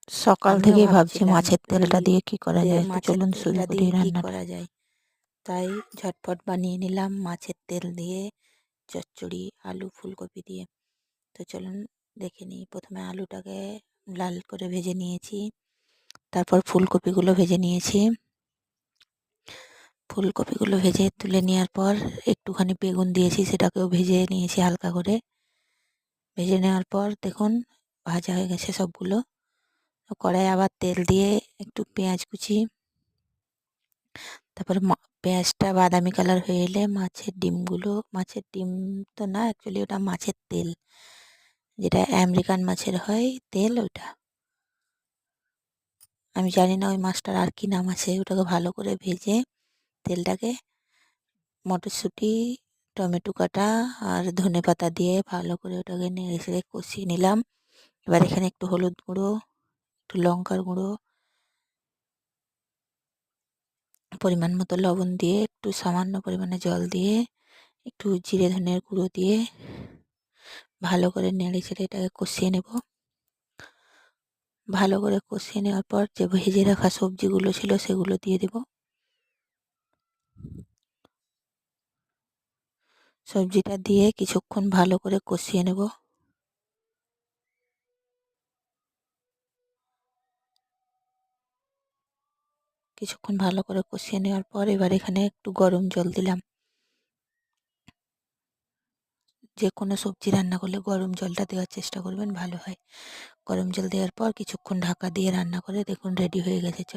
সকাল আমিও থেকে ভাবছি ভাবছিলাম মাছের তেলটা দিয়ে কি করা যায়, তো মাছের চলুন শুরু তেলটা করি দিয়ে কি রান্নাটা। করা যায়। তাই ঝটপট বানিয়ে নিলাম মাছের তেল দিয়ে চচ্চড়ি, আলু ফুলকপি দিয়ে। তো চলুন দেখে নিই। প্রথমে আলুটাকে লাল করে ভেজে নিয়েছি, তারপর ফুলকপিগুলো ভেজে নিয়েছি। ফুলকপিগুলো ভেজে তুলে নেওয়ার পর একটুখানি বেগুন দিয়েছি, সেটাকেও ভেজে নিয়েছি হালকা করে। ভেজে নেওয়ার পর দেখুন ভাজা হয়ে গেছে সবগুলো। কড়াইয়ে আবার তেল দিয়ে একটু পেঁয়াজ কুচি, তারপর পেঁয়াজটা বাদামি কালার হয়ে এলে মাছের ডিম তো না, অ্যাকচুয়ালি ওটা মাছের তেল, যেটা আমেরিকান মাছের হয় তেল, ওটা আমি জানি না ওই মাছটার আর কি নাম আছে। ওটাকে ভালো করে ভেজে তেলটাকে মটরশুঁটি, টমেটো কাটা আর ধনেপাতা দিয়ে ভালো করে ওটাকে নেড়ে কষিয়ে নিলাম। এবার এখানে একটু হলুদ গুঁড়ো, একটু লঙ্কার গুঁড়ো, পরিমাণ মতো লবণ দিয়ে, একটু সামান্য পরিমাণে জল দিয়ে, একটু জিরে ধনের গুঁড়ো দিয়ে ভালো করে নেড়ে চেড়ে এটাকে কষিয়ে নেব। ভালো করে কষিয়ে নেওয়ার পর যে ভেজে রাখা সবজিগুলো ছিল সেগুলো দিয়ে দেব। সবজিটা দিয়ে কিছুক্ষণ ভালো করে কষিয়ে নেব। কিছুক্ষণ ভালো করে কষিয়ে নেওয়ার পর এবার এখানে একটু গরম জল দিলাম। যে কোনো সবজি রান্না করলে গরম জলটা দেওয়ার চেষ্টা করবেন, ভালো হয়। গরম জল দেওয়ার পর কিছুক্ষণ ঢাকা দিয়ে রান্না করে দেখুন রেডি হয়ে গেছে।